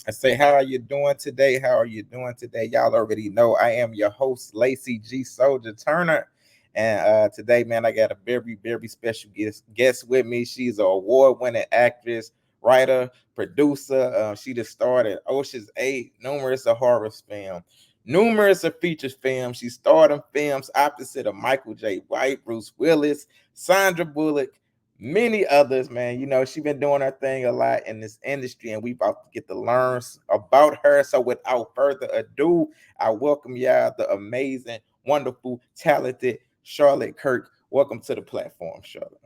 I say, how are you doing today? How are you doing today? Y'all already know I am your host, Lacey G. Souldier Turner. And today, man, I got a very, very special guest with me. She's an award-winning actress, writer, producer. She just starred in Ocean's 8, numerous of horror films, numerous of feature films. She starred in films opposite of Michael J. White, Bruce Willis, Sandra Bullock, many others, man. She been doing her thing a lot in this industry, and we about to get to learn about her. So without further ado, I welcome y'all the amazing, wonderful, talented Charlotte Kirk. Welcome to the platform, Charlotte.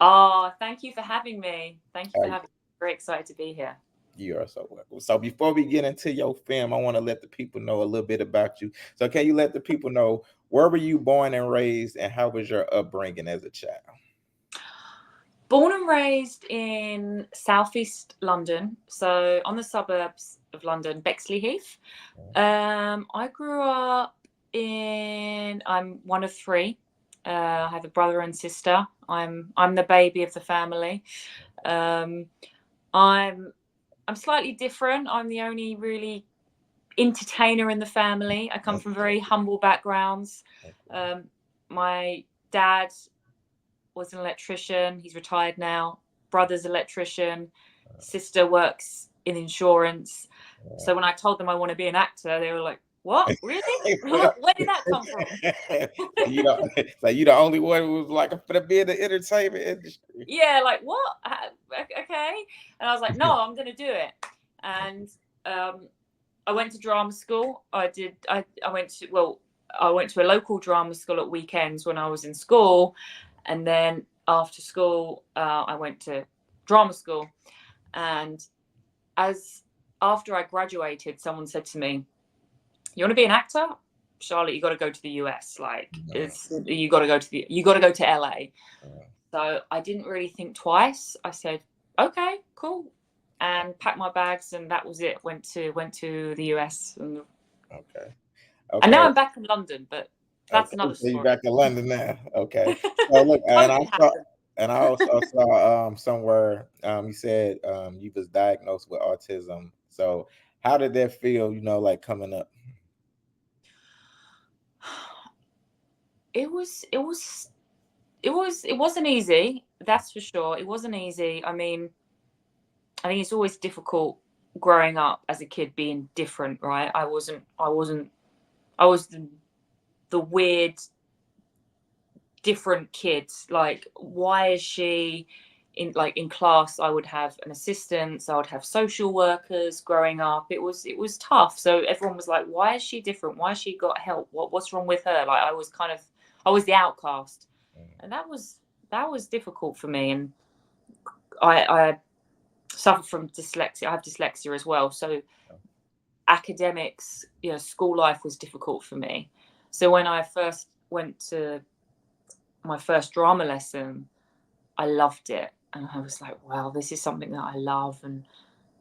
Oh, thank you for having me. Thank you How for you having me. Very excited to be here. You are so welcome. So before we get into your film, I want to let the people know a little bit about you. So can you let the people know where were you born and raised, and how was your upbringing as a child? Born and raised in southeast London, so on the suburbs of London, Bexley Heath. I grew up I'm one of three. I have a brother and sister. I'm the baby of the family. Um, I'm I'm slightly different. I'm the only really entertainer in the family. I come from very humble backgrounds. Um, my dad was an electrician. He's retired now. Brother's electrician. Sister works in insurance. So when I told them I want to be an actor, they were like, "What? Really? Where did that come from?" you know, so you the only one who was like, I'm gonna be in the entertainment industry. Yeah, like what? Okay. And I was like, "No, I'm going to do it." And um, I went to drama school. I went to I went to a local drama school at weekends when I was in school, and then after school I went to drama school. And as after I graduated, someone said to me, "You want to be an actor, Charlotte? You got to go to the US. Like it's you got to go to LA." So I didn't really think twice. I said, "Okay, cool," and packed my bags, and that was it. Went to the US, Okay. and now Okay. I'm back in London. But that's Okay. another So you story. back in London now. Okay. So look, COVID happened. and I also saw somewhere you said you was diagnosed with autism. So how did that feel, like coming up? It wasn't easy. That's for sure. It wasn't easy. I mean, I think it's always difficult growing up as a kid being different, right? I was the weird different kids. Like, why is she in class? I would have an assistant, so I would have social workers growing up. It was tough. So everyone was like, why is she different? Why has she got help? What's wrong with her? Like, I was the outcast, and that was difficult for me. And I suffer from dyslexia. I have dyslexia as well. So academics, school life was difficult for me. So when I first went to my first drama lesson, I loved it. And I was like, wow, this is something that I love and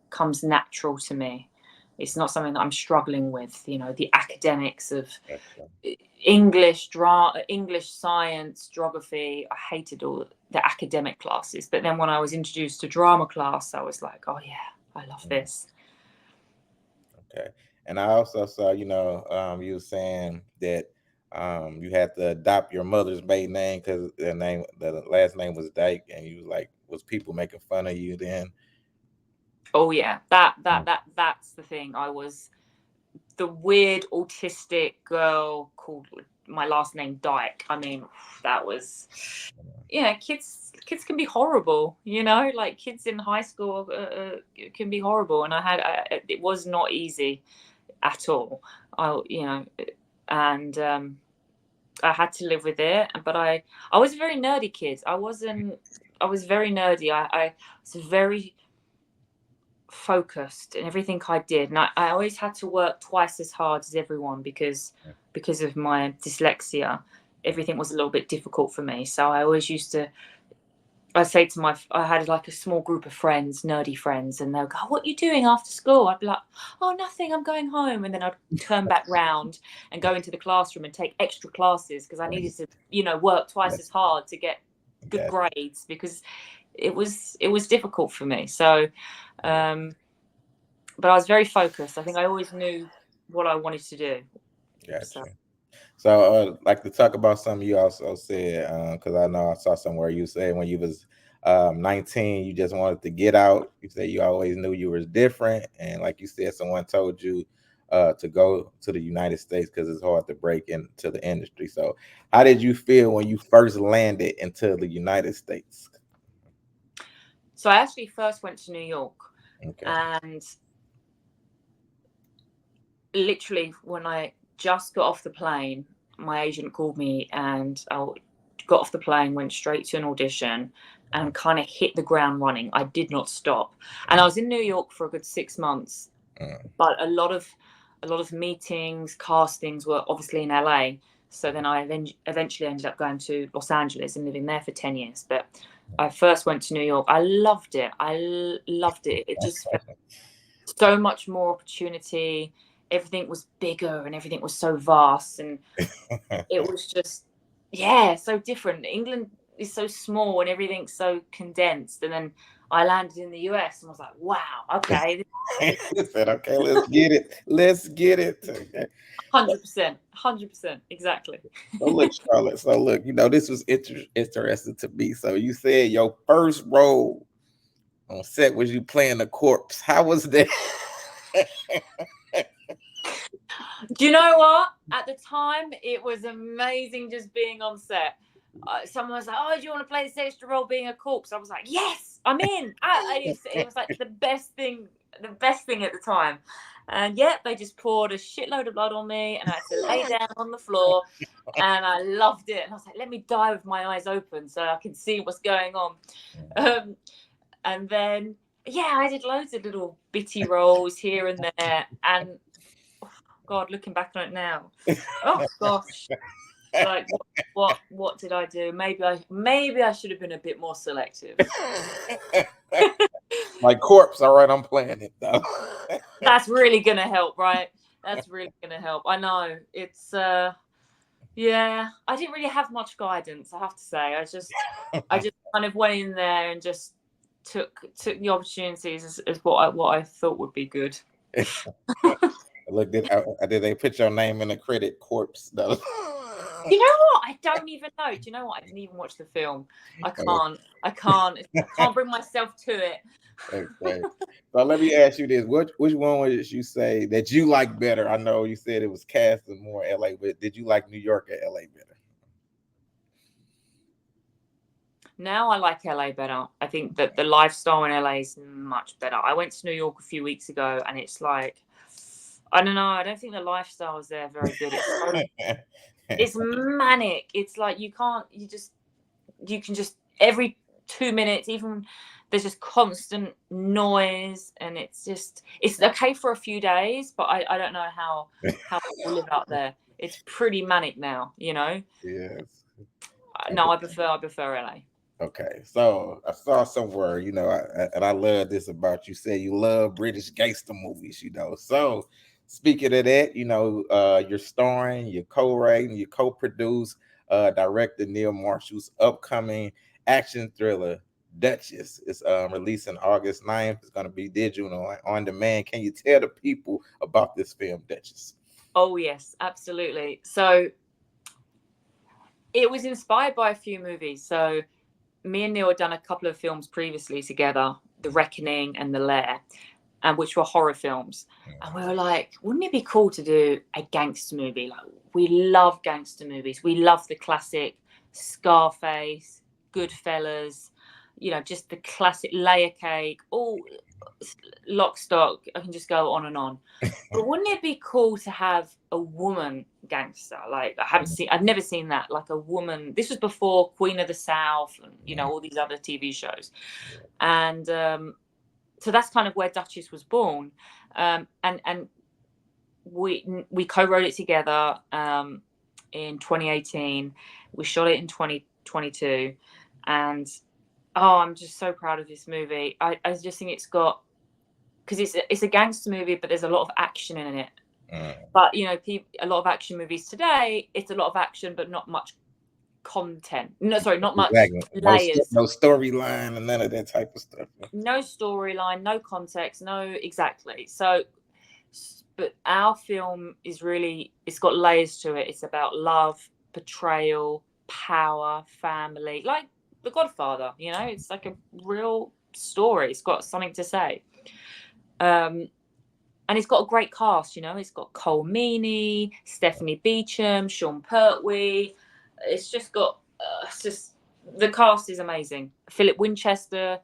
comes natural to me. It's not something that I'm struggling with, the academics of English, science, geography. I hated all the academic classes. But then when I was introduced to drama class, I was like, oh yeah, I love this. Okay. And I also saw, you were saying that you had to adopt your mother's maiden name because the last name was Dyke, and you was like, was people making fun of you then? Oh yeah, that's the thing. I was the weird autistic girl called my last name Dyke. I mean, that was kids can be horrible, like kids in high school can be horrible, and it was not easy at all. And I had to live with it, but I was a very nerdy kid. I was very nerdy. I was very focused in everything I did, and I always had to work twice as hard as everyone because of my dyslexia. Everything was a little bit difficult for me, so I always used to. I had like a small group of friends, nerdy friends, and they'll go, "What are you doing after school?" I'd be like, "Oh, nothing, I'm going home." And then I'd turn back round and go into the classroom and take extra classes because I needed to, work twice as hard to get good Okay. grades because it was difficult for me. So, um, but I was very focused. I think I always knew what I wanted to do. So Gotcha. So, like to talk about something you also said, because I know I saw somewhere you said when you was 19, you just wanted to get out. You said you always knew you was different, and like you said, someone told you to go to the United States because it's hard to break into the industry. So, how did you feel when you first landed into the United States? so I actually first went to New York, Okay. and literally when I just got off the plane, my agent called me, and I got off the plane, went straight to an audition, and kind of hit the ground running. I did not stop, and I was in New York for a good 6 months, Mm, but a lot of meetings, castings were obviously in LA. So then I eventually ended up going to Los Angeles and living there for 10 years. But I first went to New York. I loved it. Loved it. It just felt so much more opportunity. Everything was bigger and everything was so vast. And it was just, yeah, so different. England is so small and everything's so condensed. And then I landed in the US and was like, wow, okay, He said, "Okay, let's get it. Let's get it." Okay. 100%, 100%, exactly. So look, Charlotte. So look, this was interesting to me. So you said your first role on set was you playing the corpse. How was that? Do you know what? At the time, it was amazing just being on set. Someone was like, "Oh, do you want to play this extra role being a corpse?" I was like, "Yes, I'm in." It was like the best thing at the time. And yet, they just poured a shitload of blood on me, and I had to lay down on the floor, and I loved it. And I was like, "Let me die with my eyes open so I can see what's going on." Um, and then, yeah, I did loads of little bitty roles here and there, and God, looking back on it now, oh gosh, like what did I do? Maybe I should have been a bit more selective. My corpse. All right, I'm playing it though. That's really gonna help, right? That's really gonna help. I know it's yeah. I didn't really have much guidance, I have to say. I just kind of went in there and just took the opportunities as what I thought would be good. Look, did they put your name in the credit corpse though? You know what? I don't even know. Do you know what? I didn't even watch the film. I can't. I can't bring myself to it. Okay. So let me ask you this: which one would you say that you like better? I know you said it was cast in more LA, but did you like New York or LA better? Now I like LA better. I think that the lifestyle in LA is much better. I went to New York a few weeks ago, and it's like, I don't know. I don't think the lifestyle is there very good. It's manic. It's like you can just every 2 minutes, even there's just constant noise, and it's okay for a few days, but I don't know how people live out there. It's pretty manic now, you know. Yes. No, I prefer LA. Okay, so I saw somewhere, and I love this about you. Say you love British gangster movies, So speaking of that, you're starring, you're co-writing, you co-produce, director Neil Marshall's upcoming action thriller Duchess. It's releasing August 9th. It's gonna be digital and on demand. Can you tell the people about this film, Duchess? Oh yes, absolutely. So it was inspired by a few movies. So me and Neil had done a couple of films previously together, The Reckoning and The Lair, and which were horror films. And we were like, wouldn't it be cool to do a gangster movie? Like, we love gangster movies. We love the classic Scarface, Goodfellas, just the classic layer cake, all lock stock. I can just go on and on. But wouldn't it be cool to have a woman gangster? Like, I've never seen that. Like a woman. This was before Queen of the South and all these other TV shows. And so that's kind of where Duchess was born. And we co-wrote it together in 2018. We shot it in 2022, and I'm just so proud of this movie. I just think it's got, because it's a gangster movie, but there's a lot of action in it. Mm, But a lot of action movies today, it's a lot of action, but not much content. No, sorry, not much Exactly. layers. No storyline and none of that type of stuff. No storyline, no context, no exactly. So, but our film is really, it's got layers to it. It's about love, betrayal, power, family, like The Godfather. You know, it's like a real story. It's got something to say. And it's got a great cast. You know, it's got Cole Meany, Stephanie Beacham, Sean Pertwee. It's just got, it's just, the cast is amazing. Philip Winchester.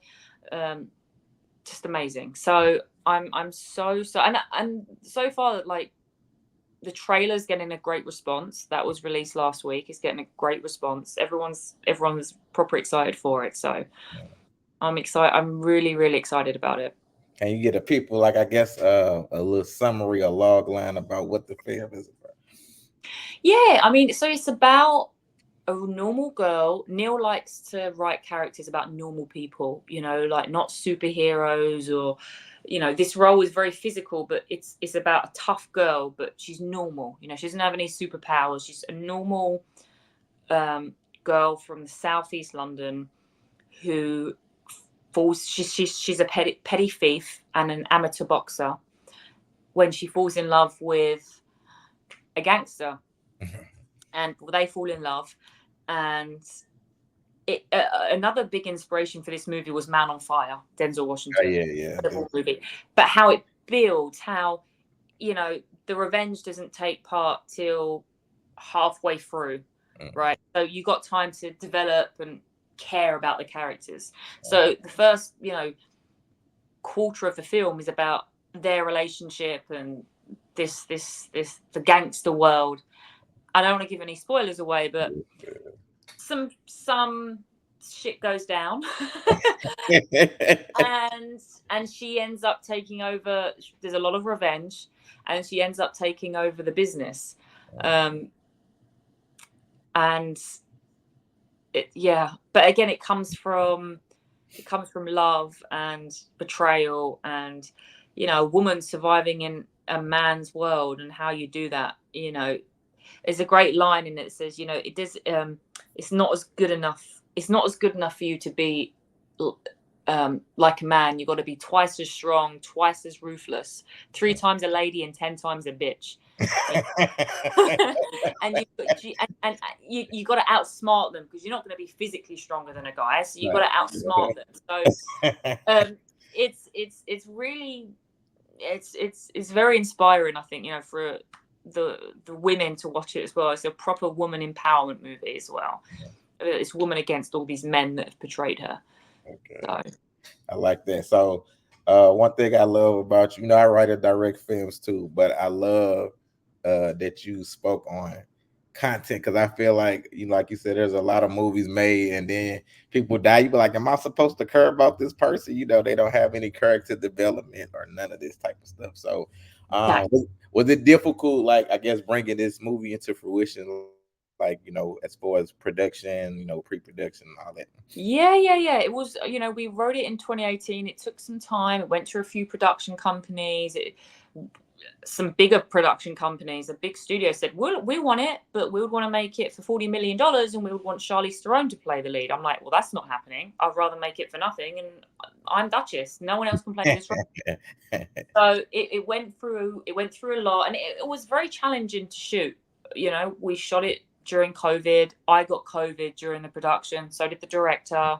Just amazing. So I'm so and so far, like, the trailer's getting a great response. That was released last week. It's getting a great response. Everyone's proper excited for it. So I'm excited. I'm really excited about it. Can you get a people, like, I guess a little summary, a log line about what the film is about? Yeah, I mean, so it's about a normal girl. Neil likes to write characters about normal people, you know, like not superheroes or, you know, this role is very physical, but it's about a tough girl, but she's normal. You know, she doesn't have any superpowers. She's a normal girl from southeast London who falls. She's a petty thief and an amateur boxer. When she falls in love with a gangster, and they fall in love, and another big inspiration for this movie was Man on Fire, Denzel Washington. Oh, yeah. Incredible movie. But how it builds, how, you know, the revenge doesn't take part till halfway through, right? So you got time to develop and care about the characters. So the first, you know, quarter of the film is about their relationship and the gangster world. I don't want to give any spoilers away, but some shit goes down. and she ends up taking over. There's a lot of revenge, and she ends up taking over the business. And but again, it comes from love and betrayal, and, you know, a woman surviving in a man's world, and how you do that. You know, there's a great line in it that says, you know, it's not as good enough for you to be like a man. You've got to be twice as strong, twice as ruthless, 3 times a lady and 10 times a bitch. And you got to outsmart them, because you're not going to be physically stronger than a guy, so you got to outsmart them. So it's really, it's very inspiring, I think, you know, for the women to watch it as well. It's a proper woman empowerment movie as well. It's woman against all these men that have betrayed her. Okay. So I like that. So one thing I love about you, you know, I write and direct films too, but I love that you spoke on content, because I feel like, you know, like you said, there's a lot of movies made and then people die. You be like, am I supposed to care about this person? You know, they don't have any character development or none of this type of stuff. So was it difficult, like, I guess, bringing this movie into fruition, like, you know, as far as production, you know, pre-production and all that? Yeah. It was, you know, we wrote it in 2018. It took some time. It went through a few production companies. Some bigger production companies, a big studio said, we want it, but we would want to make it for $40 million, and we would want Charlize Theron to play the lead. I'm like, well, that's not happening. I'd rather make it for nothing, and I'm Duchess. No one else can play this role. So it went through a lot, and it was very challenging to shoot. You know, we shot it during COVID. I got COVID during the production. So did the director.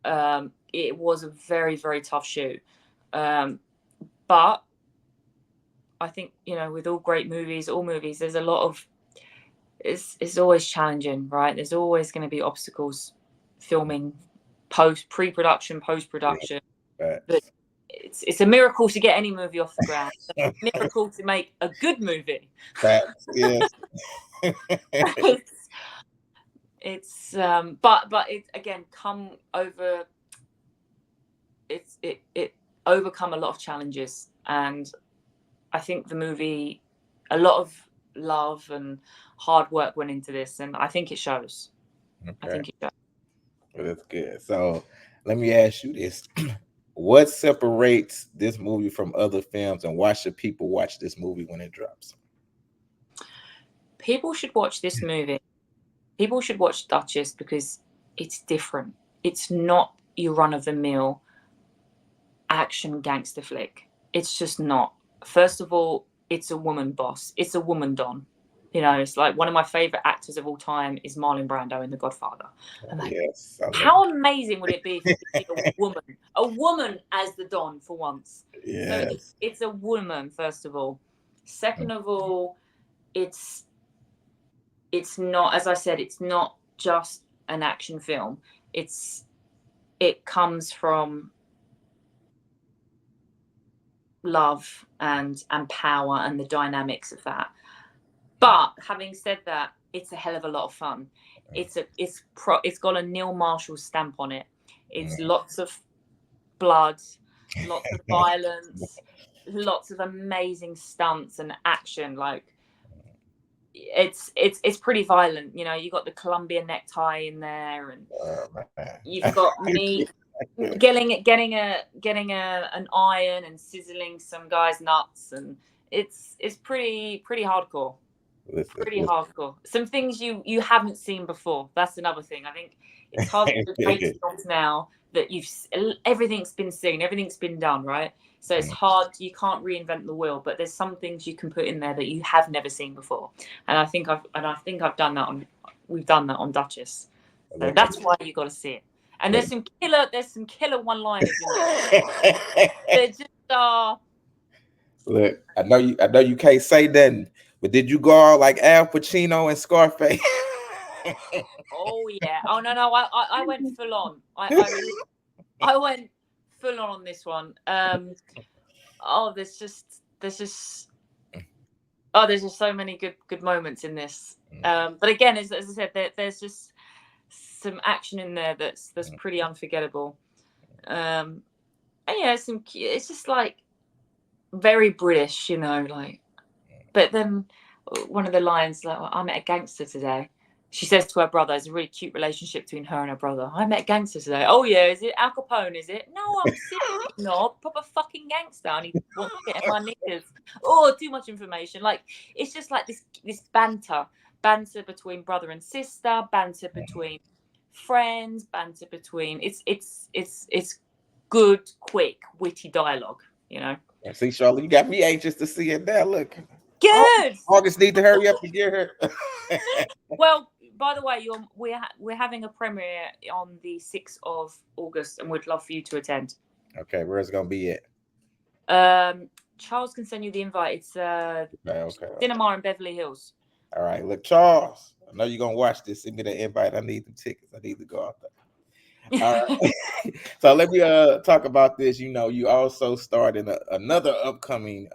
It was a very, very tough shoot. But I think, you know, with all movies, there's a lot of, it's always challenging, right? There's always going to be obstacles filming, pre-production, post-production. Yeah. But it's a miracle to get any movie off the ground. It's a miracle to make a good movie. Facts, yes. It's but it again it overcome a lot of challenges, and I think the movie, a lot of love and hard work went into this, and I think it shows. Okay. I think it shows. Well, that's good. So let me ask you this. What separates this movie from other films, and why should people watch this movie when it drops? People should watch this movie people should watch Duchess because it's different. It's not your run-of-the-mill action gangster flick. It's just not. First of all, it's a woman boss. It's a woman Don. You know, it's like one of my favorite actors of all time is Marlon Brando in The Godfather. I'm like, Yes, I love how amazing would it be if it could be a woman as the Don for once? it. So Yes. it's a woman, first of all. Second of all, it's not, as I said, it's not just an action film. It comes from love and power and the dynamics of that. But having said that, it's a hell of a lot of fun. It's got a Neil Marshall stamp on it. It's lots of blood, lots of violence, lots of amazing stunts and action. Like it's pretty violent. You know, you got the Columbia necktie in there, and you've got me getting an iron and sizzling some guy's nuts, and it's pretty hardcore. Pretty hardcore. Some things you haven't seen before. That's another thing. I think it's hard to make films now that everything's been seen, everything's been done, right? So it's hard. You can't reinvent the wheel, but there's some things you can put in there that you have never seen before. And I think I've done that on. We've done that on Duchess. So that's why you got to see it. And there's some killer one-liners in there. They just are. Look, I know you can't say nothing, but did you go all like Al Pacino and Scarface? Oh yeah. Oh no. I went full on. I went full on this one. There's just so many good moments in this. But again, as I said, there's just some action in there that's pretty unforgettable. And yeah, it's just like very British, you know, like. But then one of the lines, like, well, I met a gangster today. She says to her brother, it's a really cute relationship between her and her brother. I met a gangster today. Oh, yeah, is it Al Capone, is it? No, I'm sick. No, proper fucking gangster. And he wants to get in my knickers. Oh, too much information. Like, it's just like this banter between brother and sister, banter between friends, banter between... It's good, quick, witty dialogue, you know? See, Charlotte, you got me anxious to see it now. Look. Good. August need to hurry up and get her. Well, by the way, we're having a premiere on the 6th of August, and we'd love for you to attend. Okay, where's it gonna be at? Charles can send you the invite. It's Okay. cinema in Beverly Hills. All right, look, Charles, I know you're gonna watch this. Send me the invite. I need the tickets. I need to go out there. All right. So let me talk about this. You know, you also starred in another upcoming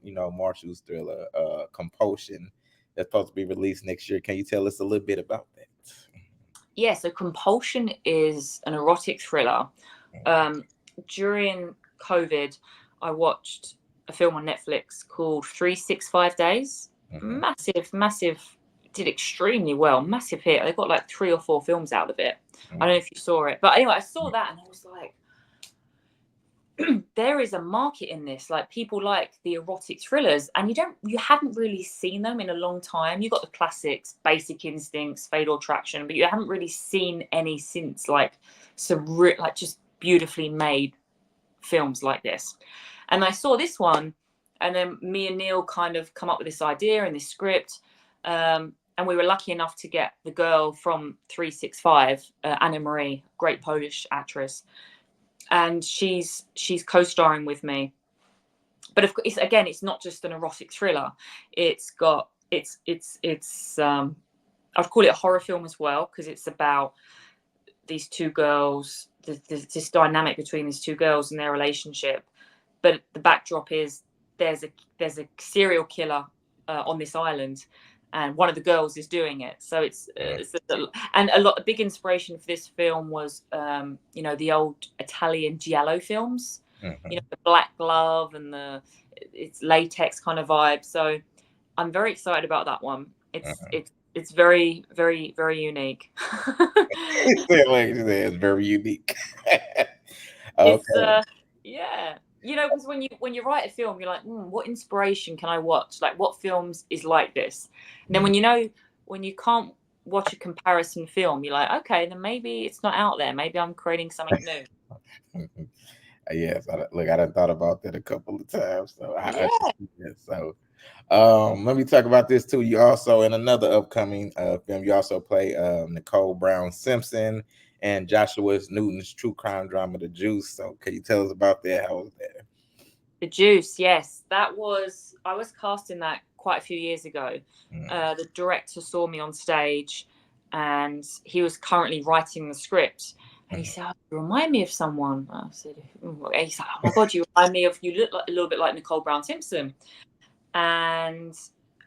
Marshall's thriller, Compulsion, that's supposed to be released next year. Can you tell us a little bit about that? Yeah, so Compulsion is an erotic thriller. During COVID, I watched a film on Netflix called 365 Days. Massive, did extremely well. Massive hit. They got like 3 or 4 films out of it. I don't know if you saw it, but anyway, I saw that and I was like, there is a market in this. Like, people like the erotic thrillers, and you haven't really seen them in a long time. You got the classics, Basic Instincts, Fatal Attraction, but you haven't really seen any since, like, like just beautifully made films like this. And I saw this one, and then me and Neil kind of come up with this idea and this script. And we were lucky enough to get the girl from 365, Anna Marie, great Polish actress, and she's co-starring with me. But of course, again, it's not just an erotic thriller. I'd call it a horror film as well, because it's about these two girls, this dynamic between these two girls and their relationship. But the backdrop is there's a serial killer on this island, and one of the girls is doing it. So a big inspiration for this film was, the old Italian giallo films, the black glove and it's latex kind of vibe. So I'm very excited about that one. It's very, very, very unique. It's very unique. Okay. Yeah. Because when you write a film, you're like, what inspiration can I watch? Like, what films is like this? And then when you can't watch a comparison film, you're like, okay, then maybe it's not out there. Maybe I'm creating something new. Yes, I done thought about that a couple of times, so I Yeah. understand. So, let me talk about this too. You also in another upcoming film. You also play Nicole Brown Simpson and Joshua Newton's true crime drama, The Juice. So, can you tell us about that? How was that? The Juice, yes, I was cast in that quite a few years ago. The director saw me on stage, and he was currently writing the script. And he said, "Oh, you remind me of someone." I said, "He's like, oh my god, you remind me of you look like, a little bit like Nicole Brown Simpson." And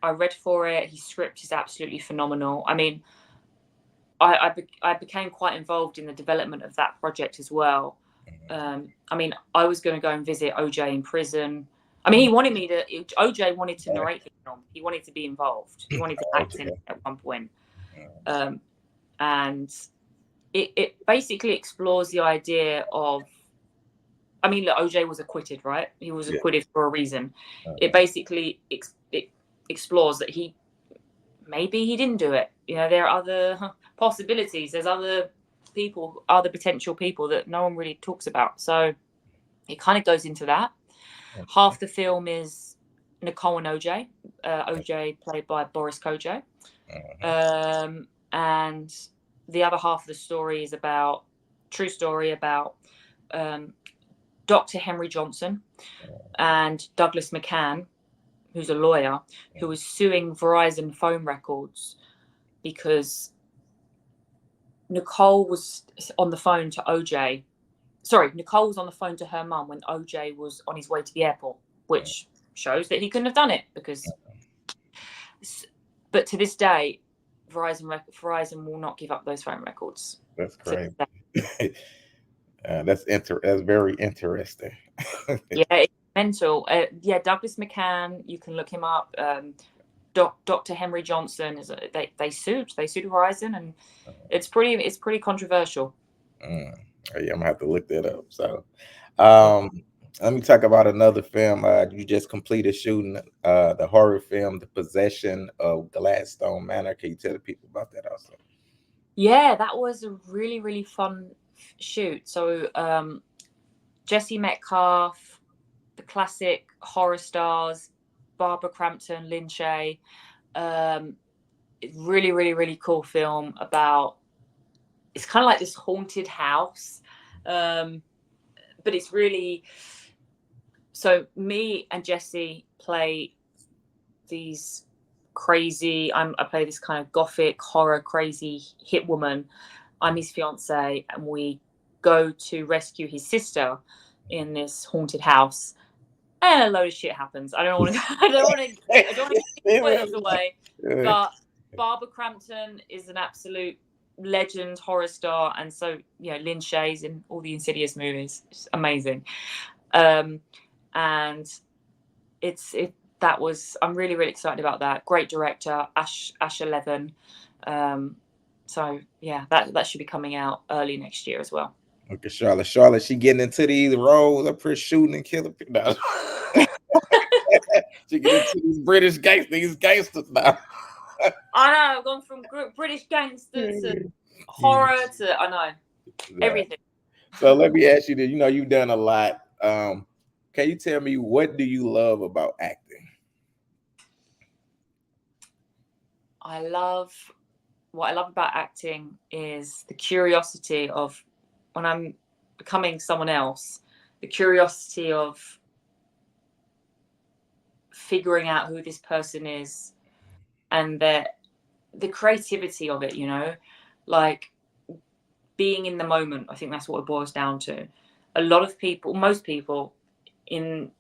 I read for it. His script is absolutely phenomenal. I mean, I became quite involved in the development of that project as well. I mean, I was going to go and visit OJ in prison. I mean, OJ wanted to narrate the film. He wanted to be involved. He wanted to act in it at one point. And it basically explores the idea of, I mean, look, OJ was acquitted, right? He was acquitted for a reason. It basically it explores that maybe he didn't do it. You know, there are other possibilities. There's other potential people that no one really talks about. So it kind of goes into that. Half the film is Nicole and OJ. OJ played by Boris Kojo. And the other half of the story is true story about Dr. Henry Johnson and Douglas McCann, who's a lawyer, who was suing Verizon phone records because Nicole was on the phone to OJ. Sorry, Nicole was on the phone to her mum when OJ was on his way to the airport, which shows that he couldn't have done it because. But to this day, Verizon will not give up those phone records. That's great. That's very interesting. Yeah, it's mental. Yeah, Douglas McCann, you can look him up. Dr. Henry Johnson they sued Verizon, and it's pretty controversial. Yeah, I'm gonna have to look that up. So, let me talk about another film. You just completed shooting the horror film, The Possession of Gladstone Manor. Can you tell the people about that also? Yeah, that was a really, really fun shoot. So Jesse Metcalfe, the classic horror stars, Barbara Crampton, Lynn Shay. Really, really, really cool film about, it's kind of like this haunted house. But it's really, so me and Jesse play these crazy, I play this kind of gothic horror crazy hit woman. I'm his fiance, and we go to rescue his sister in this haunted house, and a load of shit happens. I don't want to give spoilers away, but Barbara Crampton is an absolute legend horror star, and so Lynn Shay's in all the Insidious movies. It's amazing. And I'm really, really excited about that. Great director, Ash 11. So yeah, that should be coming out early next year as well. Okay, Charlotte, she getting into these roles up here shooting and killing people. No. She getting into these gangsters now. I know, I've gone from British gangster to horror to, I know, everything. So let me ask you this. You've done a lot. Can you tell me, what do you love about acting? What I love about acting is the curiosity of, when I'm becoming someone else, the curiosity of figuring out who this person is, and the creativity of it, like being in the moment. I think that's what it boils down to. Most people in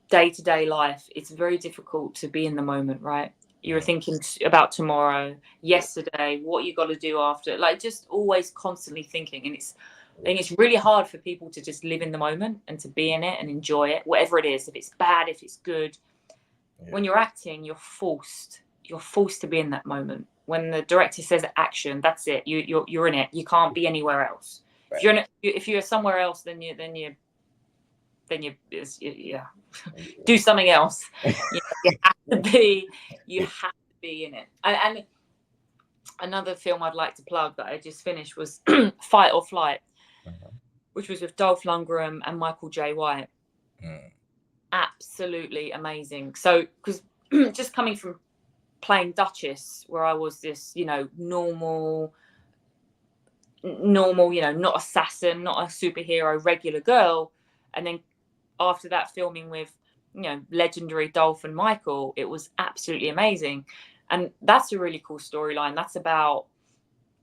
day-to-day life, it's very difficult to be in the moment, right? You're thinking about tomorrow, yesterday, what you got to do after, like just always constantly thinking. And it's really hard for people to just live in the moment and to be in it and enjoy it, whatever it is. If it's bad, if it's good. When you're acting, you're forced to be in that moment. When the director says action, that's it. You're in it. You can't be anywhere else. Right. If you're somewhere else, then you do something else. You have to be in it. And another film I'd like to plug that I just finished was Fight or Flight, which was with Dolph Lundgren and Michael J. White. Absolutely amazing. So, because just coming from playing Duchess, where I was this, normal, not assassin, not a superhero, regular girl, and then after that filming with, legendary Dolph and Michael, it was absolutely amazing. And that's a really cool storyline. That's about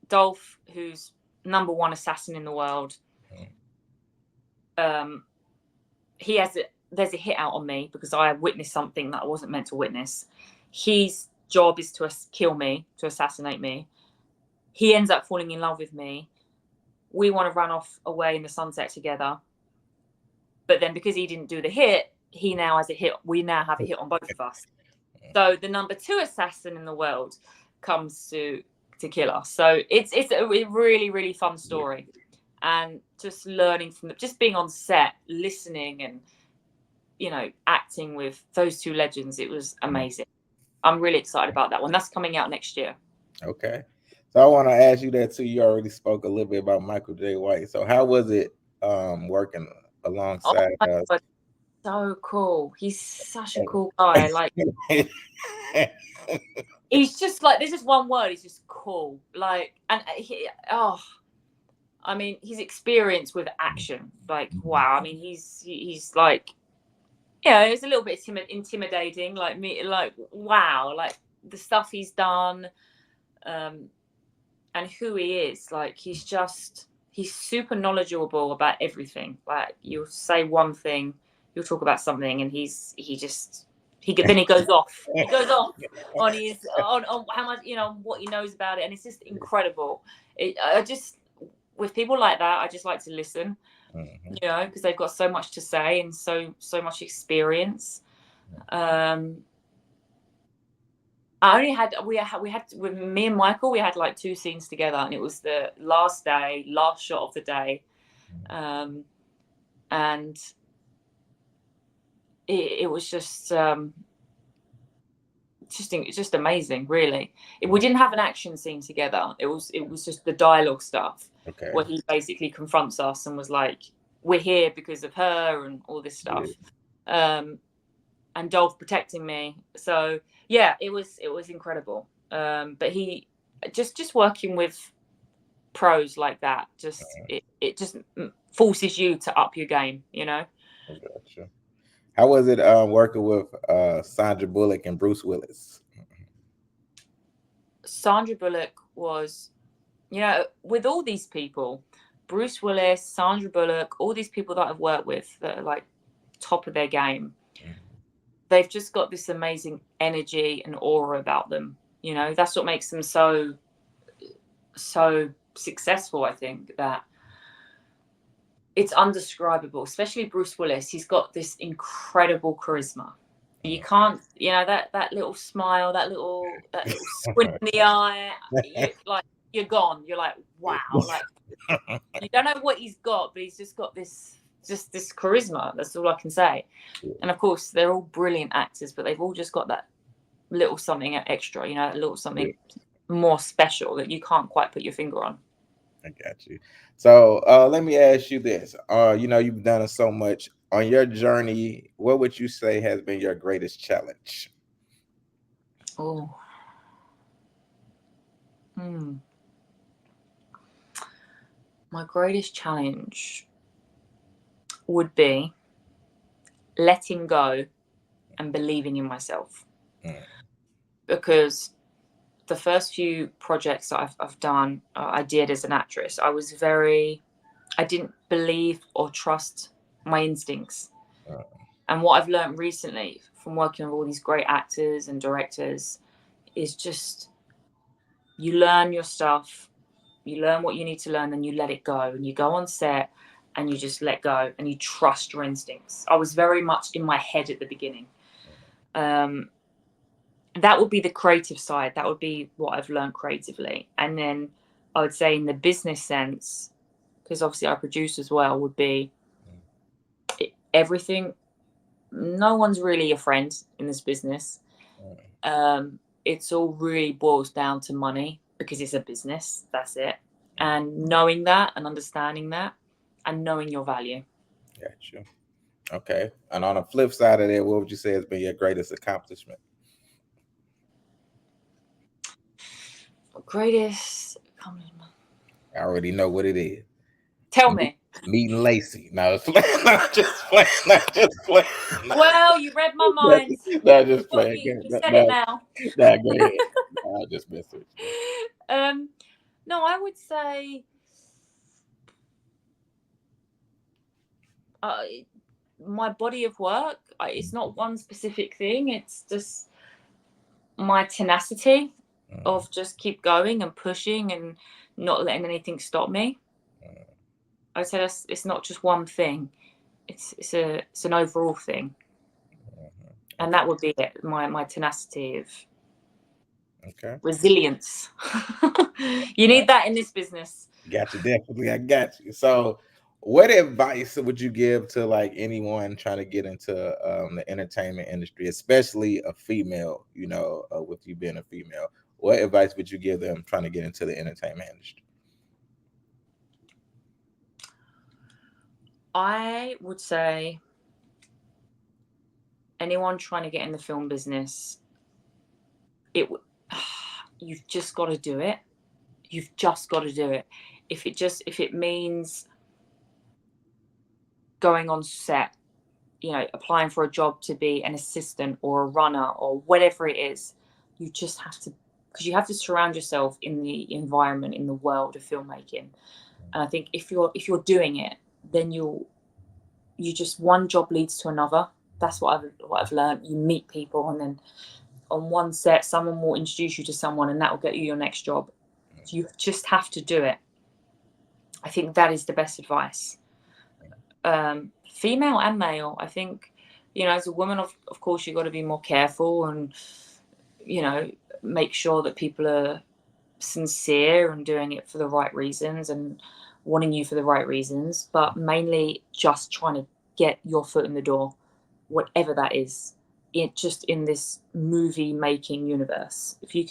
Dolph, who's number one assassin in the world. There's a hit out on me because I witnessed something that I wasn't meant to witness. His job is to kill me, to assassinate me. He ends up falling in love with me. We want to run off away in the sunset together. But then because he didn't do the hit, he now has a hit. We now have a hit on both of us. So the number two assassin in the world comes to kill us. So it's a really, really fun story. And just learning from just being on set, listening and, acting with those two legends, it was amazing. I'm really excited about that one. That's coming out next year. Okay. So I want to ask you that too. You already spoke a little bit about Michael J. White. So how was it working alongside us? So cool. He's such a cool guy. Like he's just like, there's just one word, he's just cool. Like, and I mean, his experience with action, like, wow. I mean, he's like, it's a little bit intimidating, like me, like, wow, like the stuff he's done, and who he is. Like, he's super knowledgeable about everything. Like, you'll say one thing, you'll talk about something, and he goes off. He goes off on his on how much, what he knows about it, and it's just incredible. With people like that, I just like to listen, because they've got so much to say and so much experience. We had with me and Michael, we had like 2 scenes together, and it was the last shot of the day, and it was just amazing, really. We didn't have an action scene together. It was just the dialogue stuff, where he basically confronts us and was like, "We're here because of her," and all this stuff. And Dolph protecting me. So yeah, it was incredible. But he just working with pros like that, it just forces you to up your game, Gotcha. How was it working with Sandra Bullock and Bruce Willis? Sandra Bullock was, with all these people, Bruce Willis, Sandra Bullock, all these people that I've worked with that are like top of their game, they've just got this amazing energy and aura about them. That's what makes them so successful. I think that it's undescribable, especially Bruce Willis. He's got this incredible charisma. You can't, that little smile, that little squint in the eye, you're gone. You're like, wow, like you don't know what he's got, but he's just got this charisma. That's all I can say. And of course, they're all brilliant actors, but they've all just got that little something extra, a little something more special that you can't quite put your finger on. I got you. So let me ask you this. You've done so much on your journey. What would you say has been your greatest challenge? Oh. My greatest challenge would be letting go and believing in myself. Because the first few projects that I've done, I did as an actress, I didn't believe or trust my instincts. And what I've learned recently from working with all these great actors and directors is just, you learn your stuff, you learn what you need to learn, and you let it go. And you go on set and you just let go and you trust your instincts. I was very much in my head at the beginning. That would be the creative side. That would be what I've learned creatively. And then I would say in the business sense, because obviously I produce as well, would be everything. No one's really a friend in this business. It's all really boils down to money. because it's a business. That's it. And knowing that and understanding that and knowing your value. Got you. Okay. And on the flip side of that, what would you say has been your greatest accomplishment? Greatest accomplishment. I already know what it is. Tell me. Meeting Lacey. No, it's playing. Not just playing. Not just playing. Well, you read my mind. Not just playing. You said it now. Nah, go ahead. I'll just mess with you. No, I would say my body of work. It's not one specific thing. It's just my tenacity of just keep going and pushing and not letting anything stop me. I would say it's not just one thing. It's an overall thing, and that would be it. My tenacity of resilience. You need that in this business. Got you, definitely. I got you. So, what advice would you give to like anyone trying to get into the entertainment industry, especially a female? With you being a female, what advice would you give them trying to get into the entertainment industry? I would say anyone trying to get in the film business, you've just got to do it. You've just got to do it. If it means going on set, applying for a job to be an assistant or a runner or whatever it is, you just have to, because you have to surround yourself in the environment, in the world of filmmaking. And I think if you're doing it, then you just, one job leads to another. That's what I've learned. You meet people, and then on one set, someone will introduce you to someone, and that will get you your next job. So you just have to do it. I think that is the best advice. Female and male, I think, as a woman, of course, you've got to be more careful and, make sure that people are sincere and doing it for the right reasons and wanting you for the right reasons, but mainly just trying to get your foot in the door, whatever that is, in this movie making universe. If you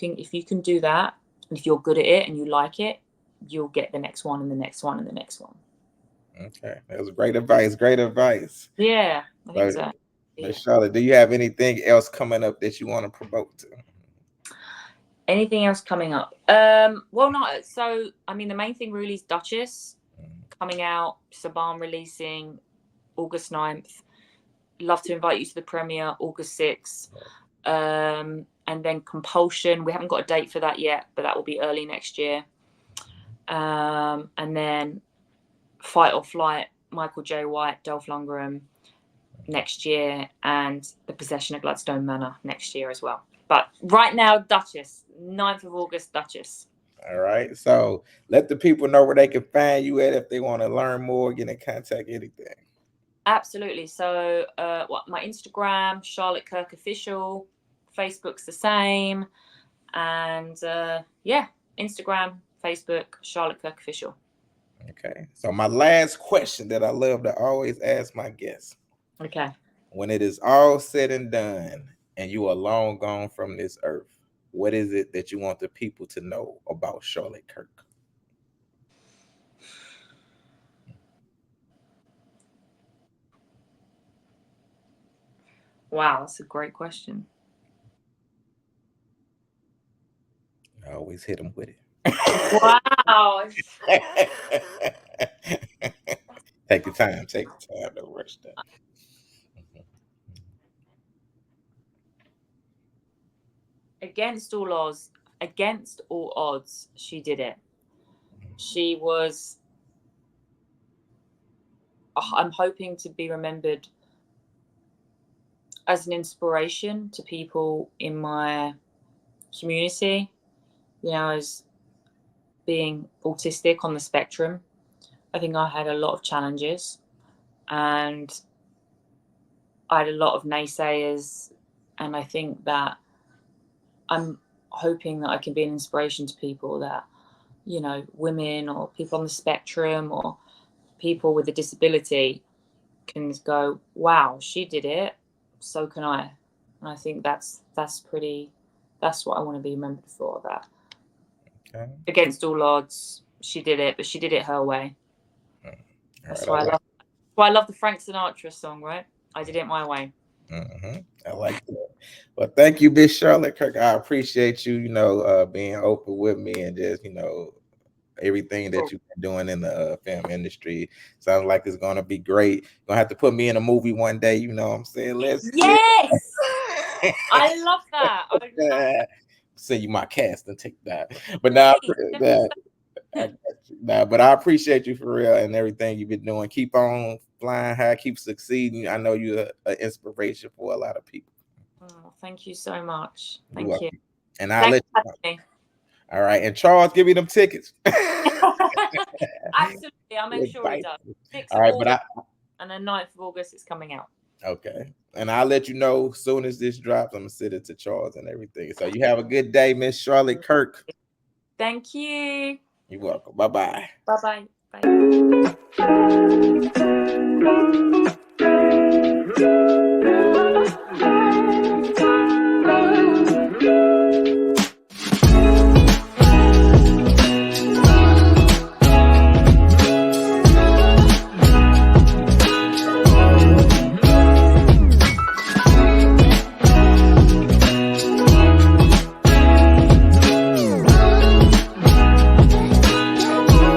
can do that, and if you're good at it and you like it, you'll get the next one and the next one and the next one. Okay, that was great advice. Great advice. Yeah, I think so. Yeah. Charlotte, do you have anything else coming up that you want to promote to? Anything else coming up? Well, not so. I mean, the main thing really is Duchess coming out. Saban releasing August 9th. Love to invite you to the premiere August 6th. And then Compulsion. We haven't got a date for that yet, but that will be early next year. And then Fight or Flight, Michael J. White, Dolph Lundgren next year, and The Possession of Gladstone Manor next year as well. But right now, Duchess, 9th of August, Duchess. All right. So let the people know where they can find you at if they want to learn more, get in contact, anything. Absolutely. So my Instagram, Charlotte Kirk Official, Facebook's the same. And Instagram, Facebook, Charlotte Kirk Official. Okay. So my last question that I love to always ask my guests. Okay. When it is all said and done and you are long gone from this earth, what is it that you want the people to know about Charlotte Kirk? Wow, that's a great question. I always hit them with it. Wow. Take your time. Take your time. Don't rush that. Against all odds, she did it. She was. I'm hoping to be remembered as an inspiration to people in my community. As being autistic on the spectrum, I think I had a lot of challenges, and I had a lot of naysayers, and I think that I'm hoping that I can be an inspiration to people that, women or people on the spectrum or people with a disability can go, wow, she did it, so can I. And I think that's what I want to be remembered for, that. Okay. Against all odds, she did it, but she did it her way. That's Right, why I love the Frank Sinatra song, right? I did it my way. I like that. Well, thank you, Miss Charlotte Kirk. I appreciate you, being open with me and just, everything that you've been doing in the film industry. Sounds like it's gonna be great. You're gonna have to put me in a movie one day, you know what I'm saying? Let's Yes! I love that. send you my cast and take that. But now that I got you. Nah, but I appreciate you for real and everything you've been doing. Keep on flying high, keep succeeding. I know you're an inspiration for a lot of people. Oh, thank you so much. You're Thank you. welcome. And I'll let you know. Me. All right. And Charles, give me them tickets. Absolutely. I'll make sure he does. 6th All of right, August and then 9th of August it's coming out. Okay. And I'll let you know as soon as this drops. I'm gonna send it to Charles and everything. So you have a good day, Miss Charlotte Kirk. Thank you. You're welcome. Bye-bye. Bye-bye. Bye.